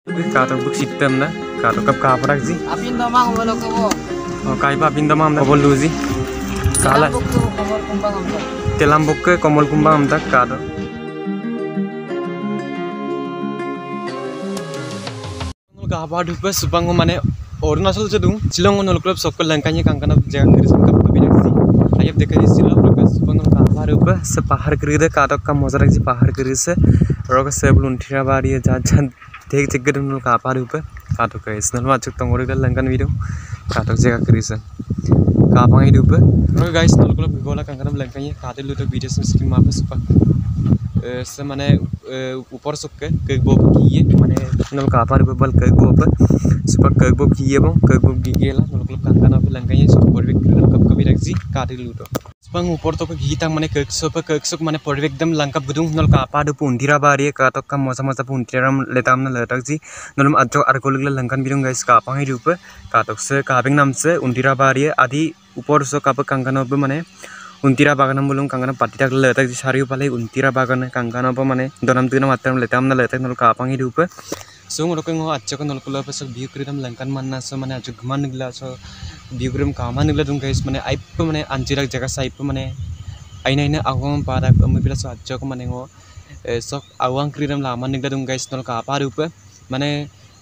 Katok buk sistem na, katok kap kaparak sih. Apin domang boleh kebo. Oh kai pa apin domang na bol luzi. Kala. Komol kumbang amda. Telam buk ke komol kumbang amda katok. Gapa dupa supang mana Arunachal jadung Shillong nol club sokol langkanya kangkana jaga kiri sangkap kabinet sih. Ayat dekat Shillong dupa supang gapa dupa sepahar kiri deh katok kam mozarak sih pahar kiri se. Roka sebelum tira bari ya jajan देख check कर नल कापा ऊपर काटो का इस नल Machac तंगोरे का Lankan video काटो जगह करीस कापा ही ऊपर और गाइस नल को गोला कंकरम लंकन ये काटे लूटो वीडियो से स्क्रीन माप सुपर से माने ऊपर सुक्के केक बोब किए माने नल कापा ऊपर बल cake Bob super cake Bob किए बो केक बोब किए ला नल को कंकना पे लंकन ये सुपर परवेक कब कभी रख जी काटे लूटो सुपर ऊपर तो घी तक माने केक सुक माने परवेक दम लंका बुदुं नल कापा दु पुंदिरा बारी काटो का मजा मजा पुंदिरा लेताम न लेटक जी नलम अजो आरकोलिक लंकन बिरुं गाइस कापा ही ऊपर काटक से काबिंग नाम से उंदिरा बारी आदि ऊपर सो काप कंकना पे माने उन्तिरा बागान बोलूं कंकना पाटी तक लेटक जी सारी पाले उन्तिरा बागान कंकना पे माने दोनम तीन मात्रम लेताम न लेटक नल कापा ही ऊपर सो रोकंग हो अच्छो नल को पे सब व्यू करिदम लंकन मानना सो माने अजो घमान निगला सो व्यू करिम कामा निगला दुं गाइस माने आइप माने अंजिरक जगह साइप माने आइना आगम पारा अमिबिला सो अच्छो को माने हो सब आवांग करिदम लामा निगला दुं गाइस नल कापा ऊपर माने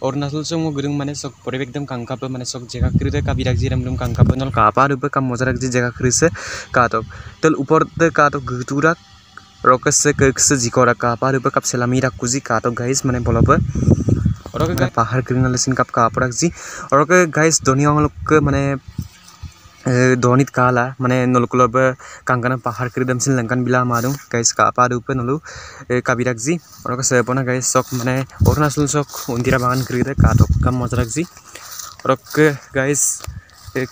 Arunachal से वो गुरुंग माने सब परिवेक दम कांका पे माने सब जगह करिदे काबिराक जी रमदम कांका पे नल कापा ऊपर कम मजारक जी जगह करिसे काटक तल ऊपर ते काटक गुतुराक रॉकेट से केक से जिकोरा कापा ऊपर कप सलामी रखुजी काटक गाइस माने बोलब और के पहाड़ करिना लेसिन कप कापराक जी और के गाइस दोनिया लोग माने दोनित काला माने नलकुलब कांकना पहाड़ करिदम सिन लंकन बिला मारू गाइस कापा ऊपर नलु काबिराक जी और के सेपना गाइस सक माने Arunachal सक उन्तिरा बागान करिदे काटक कम मजारक जी और के गाइस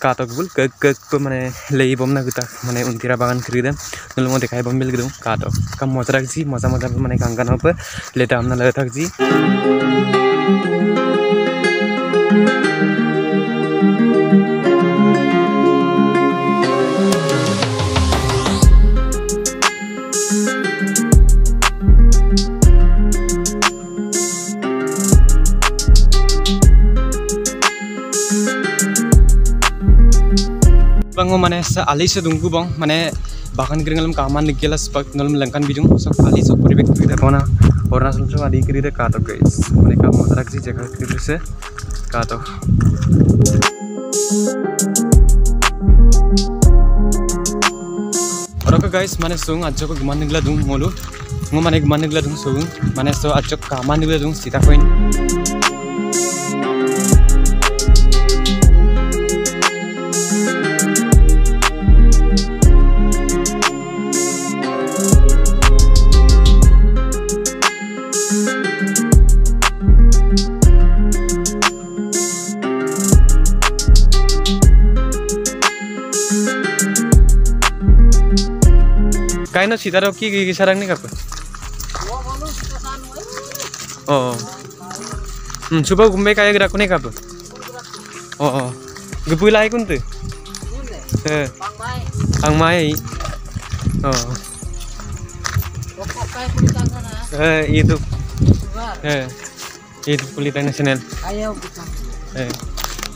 काटक बुल केक पे माने लेई बम ना गुता माने उन्तिरा बागान करिदे नलु म देखाय बम बिल गदु काटक कम मजारक जी मजा मजा माने कांकना पे लेता हमना लेथक जी Bango mana sa ali se dungku bang mana bahkan keringalam kaman nikela sepak nolum lengkan bidung sok ali sok peribek kita kona Arunachal se adi kiri de kato guys mana kamu terak sih jaga kiri se kato orang ke guys mana sung aja ko gimana nikela dung mulu ngo mana gimana nikela dung sung mana so aja kaman nikela dung sita koin Kain no sita roki gigi sarang nih apa? Oh, coba gumbe kayak gerak nih apa? Oh, gepui lagi kuntu? Ang mai. Oh, itu. Itu kulitan nasional.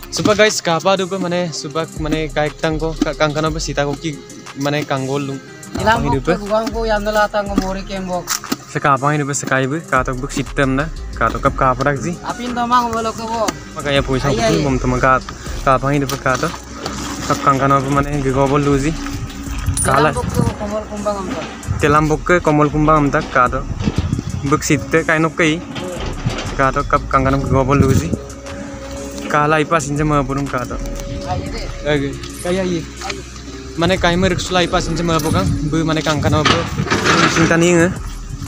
Supa guys, kapa dupa mana? Supa mana kayak tangko kangkana apa sita koki mana kanggol lu? Ilang hidup gua yang ngelata ngomori kembok. Sekapang hidup sekai bu, katok buk sistem dah, katok kap kaparak sih. Apin domang boleh kebo. Makanya puisi aku bom teman kapang hidup katok, kap kangkana apa mana gigobol lu sih. Kalah. Komol kumbang amtak. Telam buk ke komol kumbang amtak katok, buk sistem kain okai, katok kap kangkana gigobol lu sih. Kalah ipas injam mapurung katok. Kayak ini. Mana kain meriksulai pas injam mapukang, bu mana kangkana apa, cinta nih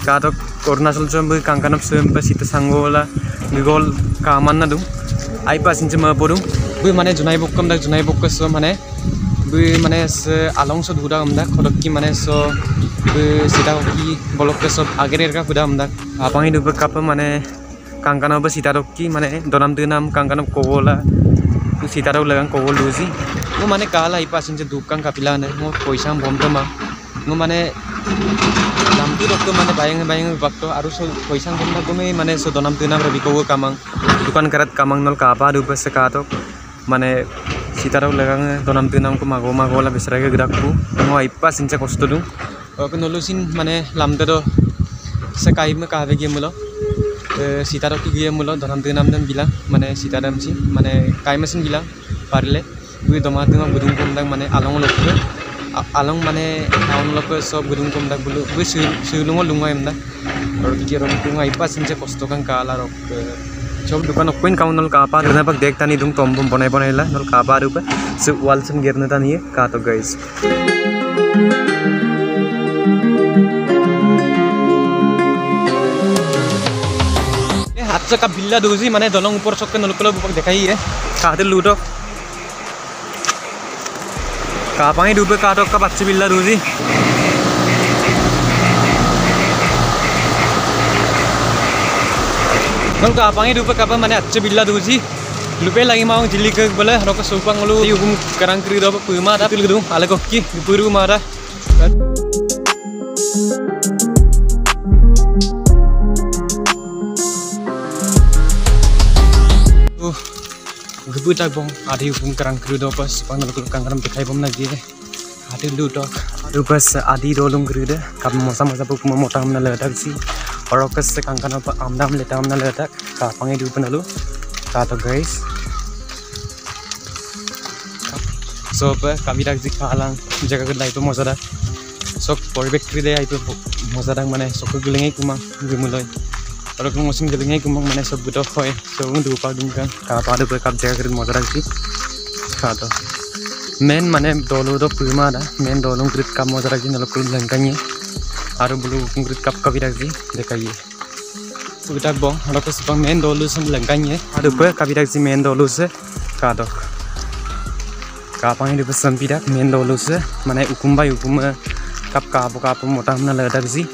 katok Arunachal bu kangkana sempat sita sanggola, gigol kaman na dong, ai pas injam mapurung, bu mana junai bukam dah junai bukas so mana, bu mana se along so dura amda, kodok ki mana so bu sita ki bolok ke so agerer ka kuda amda, apa ini bu kapa mana kangkana apa sita ki mana donam donam kangkana kogola, sita lagang kogol lusi. Mo mana kala ipas inje dukang kapila na mo poisam bom tama mo mana Namtu dokter mana bayang waktu arus poisang kumda kume mana so donam tu nam rabi kowo kamang dukan karat kamang nol kapa dupa sekatok mana sitarok legang donam tu nam ko mago la besra ke grakku mo aipa sincha kosto dung ok nolusin mana lamte do sekai me kahve ge mulo sitarok ge mulo donam tu nam dan bilang mana sitaram sin mana kai mesin bilang parle gue doma tu mam budung kumdang mana along lokke along mane naon loko sob gudung kom dak bulu gue sulungo lungo emda or kiro lungo ipa sinche kosto kan kala rok sob dukan okkoin kaunol kapa dena pak dekta ni dung tombom bonai la nol kapa rupa se walsen gerne tani ka to guys हाथ से का बिल्ला दूसरी माने दोनों ऊपर चौक के नलकलो ऊपर दिखाई है काटे लूटो कापाई डूबे काटो का बच्चे बिल्ला दूसरी नल कापाई डूबे कापा माने अच्छे बिल्ला दूसरी लुपे लगी मांग जिली के बोले हरों का सुपंग लो ये उम करंग करी दो पुमा दा पिल दूं आले को की पुरु मारा Gebu tak bong, ada hukum kerang kerudo pas, panggil kalau kangkram dikai bom lagi deh. Ada ludok, ada pas adi rolong kerudo, kap masa pun motam naledak sih. Orang kas kangkram apa amdam letam naledak, kapangi di upana lu, kata guys. So apa kami dak sih kalang, jaga kedai itu mozadak. So porbek kerudo itu mozadak mana, so kegelengai kumang, gemulai. Kalau kamu musim gelingnya kumang mana sob butuh koi, sob untuk upah dungkan. Kalau ada berkap jaga kerin motor lagi, kado. Main mana dulu do prima ada, main dulu kerit kap motor lagi nalo kulit lengkanya. Aru bulu kerit kap kapi lagi, dekai. Sudah bong, kalau kesempang main dulu sem lengkanya. Aru ber kapi lagi main dulu se, kado. Kapangnya di pesan pidak main dulu se, mana ukum kap kapu motor mana lagi.